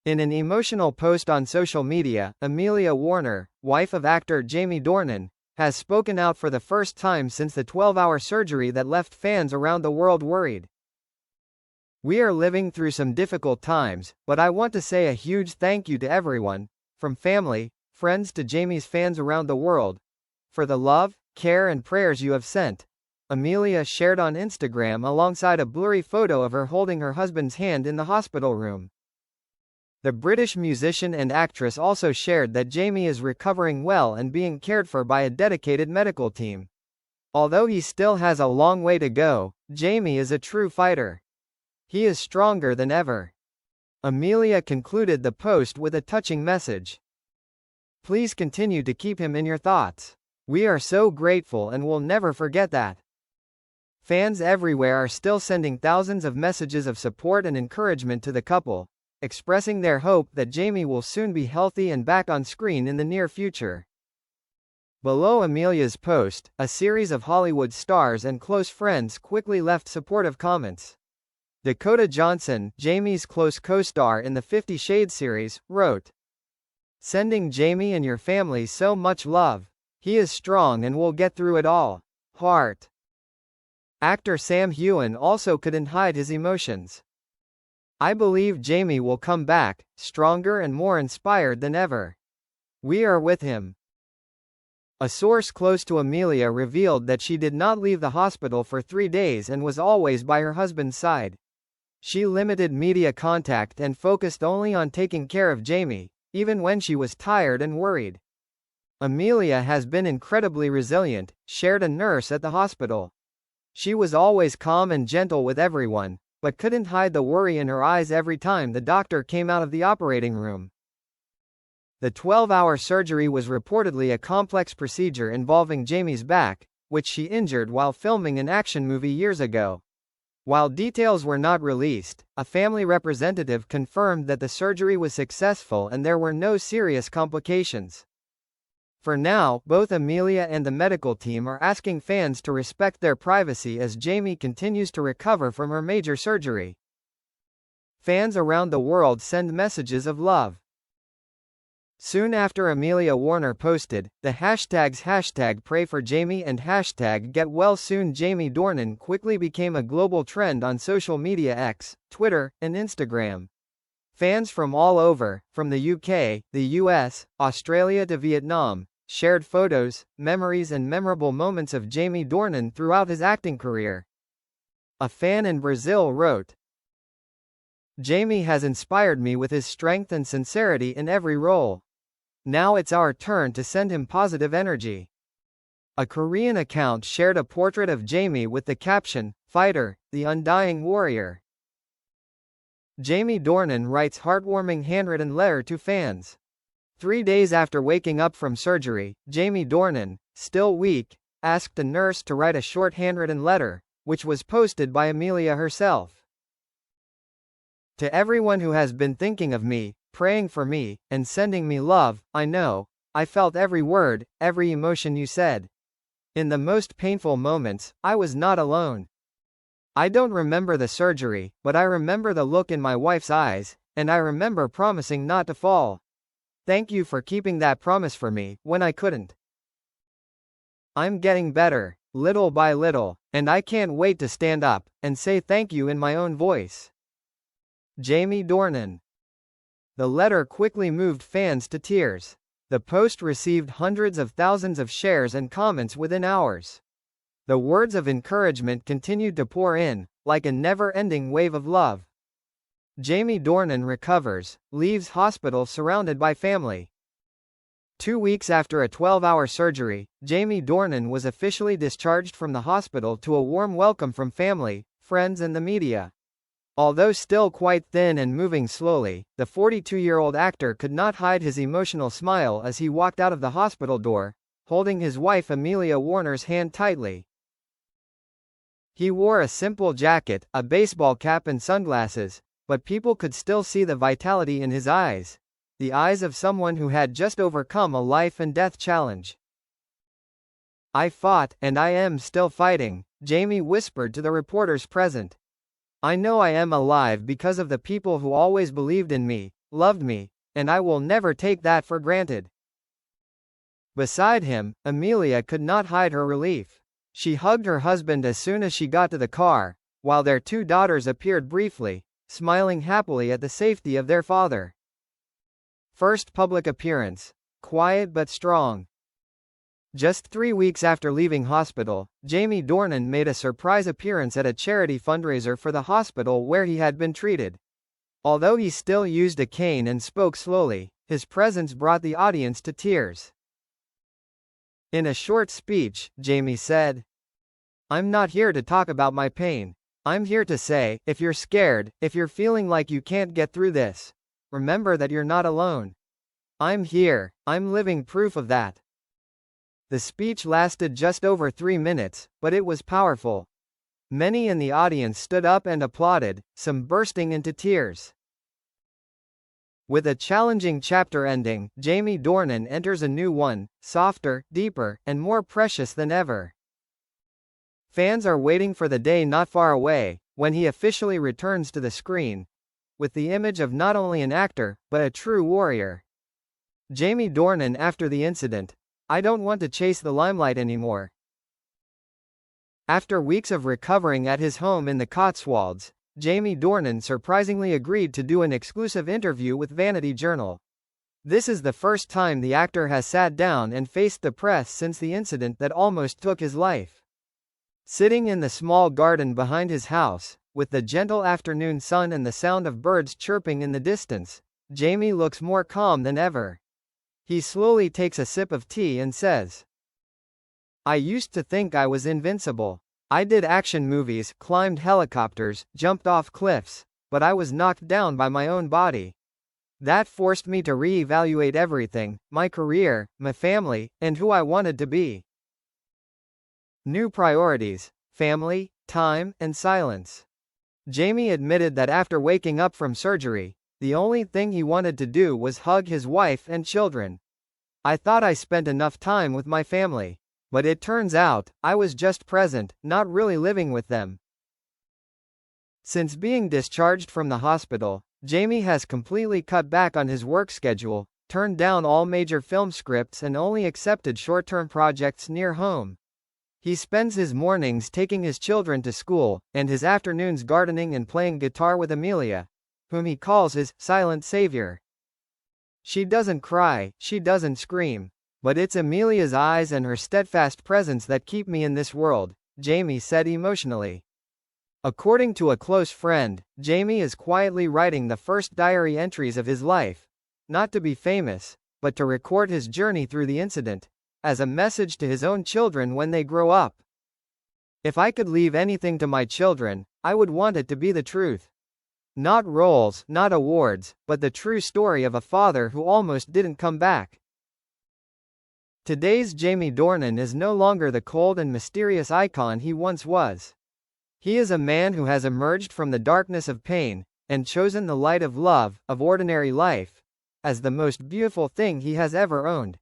In an emotional post on social media, Amelia Warner, wife of actor Jamie Dornan, has spoken out for the first time since the 12-hour surgery that left fans around the world worried. "We are living through some difficult times, but I want to say a huge thank you to everyone, from family, friends to Jamie's fans around the world, for the love, care and prayers you have sent," Amelia shared on Instagram alongside a blurry photo of her holding her husband's hand in the hospital room. The British musician and actress also shared that Jamie is recovering well and being cared for by a dedicated medical team. Although he still has a long way to go, Jamie is a true fighter. He is stronger than ever. Amelia concluded the post with a touching message. "Please continue to keep him in your thoughts. We are so grateful and will never forget that." Fans everywhere are still sending thousands of messages of support and encouragement to the couple, expressing their hope that Jamie will soon be healthy and back on screen in the near future. Below Amelia's post, a series of Hollywood stars and close friends quickly left supportive comments. Dakota Johnson, Jamie's close co-star in the 50 Shades series, wrote, "Sending Jamie and your family so much love. He is strong and will get through it all. Heart." Actor Sam Heughan also couldn't hide his emotions. "I believe Jamie will come back, stronger and more inspired than ever. We are with him." A source close to Amelia revealed that she did not leave the hospital for 3 days and was always by her husband's side. She limited media contact and focused only on taking care of Jamie, even when she was tired and worried. "Amelia has been incredibly resilient," shared a nurse at the hospital. "She was always calm and gentle with everyone, but couldn't hide the worry in her eyes every time the doctor came out of the operating room." The 12-hour surgery was reportedly a complex procedure involving Jamie's back, which she injured while filming an action movie years ago. While details were not released, a family representative confirmed that the surgery was successful and there were no serious complications. For now, both Amelia and the medical team are asking fans to respect their privacy as Jamie continues to recover from her major surgery. Fans around the world send messages of love. Soon after Amelia Warner posted, the hashtags #PrayForJamie and #GetWellSoon, Jamie Dornan quickly became a global trend on social media X, Twitter, and Instagram. Fans from all over, from the UK, the US, Australia to Vietnam, shared photos, memories and memorable moments of Jamie Dornan throughout his acting career. A fan in Brazil wrote, "Jamie has inspired me with his strength and sincerity in every role. Now it's our turn to send him positive energy." A Korean account shared a portrait of Jamie with the caption, "Fighter, the undying warrior." Jamie Dornan writes heartwarming handwritten letter to fans. 3 days after waking up from surgery, Jamie Dornan, still weak, asked a nurse to write a short handwritten letter, which was posted by Amelia herself. "To everyone who has been thinking of me, praying for me, and sending me love, I know, I felt every word, every emotion you said. In the most painful moments, I was not alone. I don't remember the surgery, but I remember the look in my wife's eyes, and I remember promising not to fall. Thank you for keeping that promise for me, when I couldn't. I'm getting better, little by little, and I can't wait to stand up, and say thank you in my own voice. Jamie Dornan." The letter quickly moved fans to tears. The post received hundreds of thousands of shares and comments within hours. The words of encouragement continued to pour in, like a never-ending wave of love. Jamie Dornan recovers, leaves hospital surrounded by family. 2 weeks after a 12-hour surgery, Jamie Dornan was officially discharged from the hospital to a warm welcome from family, friends and the media. Although still quite thin and moving slowly, the 42-year-old actor could not hide his emotional smile as he walked out of the hospital door, holding his wife Amelia Warner's hand tightly. He wore a simple jacket, a baseball cap and sunglasses, but people could still see the vitality in his eyes, the eyes of someone who had just overcome a life-and-death challenge. "I fought, and I am still fighting," Jamie whispered to the reporters present. "I know I am alive because of the people who always believed in me, loved me, and I will never take that for granted." Beside him, Amelia could not hide her relief. She hugged her husband as soon as she got to the car, while their two daughters appeared briefly, smiling happily at the safety of their father. First public appearance. Quiet but strong. Just 3 weeks after leaving hospital, Jamie Dornan made a surprise appearance at a charity fundraiser for the hospital where he had been treated. Although he still used a cane and spoke slowly, his presence brought the audience to tears. In a short speech, Jamie said, "I'm not here to talk about my pain. I'm here to say, if you're scared, if you're feeling like you can't get through this, remember that you're not alone. I'm here, I'm living proof of that." The speech lasted just over 3 minutes, but it was powerful. Many in the audience stood up and applauded, some bursting into tears. With a challenging chapter ending, Jamie Dornan enters a new one, softer, deeper, and more precious than ever. Fans are waiting for the day not far away, when he officially returns to the screen, with the image of not only an actor, but a true warrior. Jamie Dornan after the incident, "I don't want to chase the limelight anymore." After weeks of recovering at his home in the Cotswolds, Jamie Dornan surprisingly agreed to do an exclusive interview with Vanity Journal. This is the first time the actor has sat down and faced the press since the incident that almost took his life. Sitting in the small garden behind his house, with the gentle afternoon sun and the sound of birds chirping in the distance, Jamie looks more calm than ever. He slowly takes a sip of tea and says, "I used to think I was invincible. I did action movies, climbed helicopters, jumped off cliffs, but I was knocked down by my own body. That forced me to re-evaluate everything, my career, my family, and who I wanted to be. New priorities, family, time, and silence." Jamie admitted that after waking up from surgery, the only thing he wanted to do was hug his wife and children. "I thought I spent enough time with my family. But it turns out, I was just present, not really living with them." Since being discharged from the hospital, Jamie has completely cut back on his work schedule, turned down all major film scripts and only accepted short-term projects near home. He spends his mornings taking his children to school, and his afternoons gardening and playing guitar with Amelia, whom he calls his silent savior. "She doesn't cry, she doesn't scream. But it's Amelia's eyes and her steadfast presence that keep me in this world," Jamie said emotionally. According to a close friend, Jamie is quietly writing the first diary entries of his life, not to be famous, but to record his journey through the incident, as a message to his own children when they grow up. "If I could leave anything to my children, I would want it to be the truth. Not roles, not awards, but the true story of a father who almost didn't come back." Today's Jamie Dornan is no longer the cold and mysterious icon he once was. He is a man who has emerged from the darkness of pain, and chosen the light of love, of ordinary life, as the most beautiful thing he has ever owned.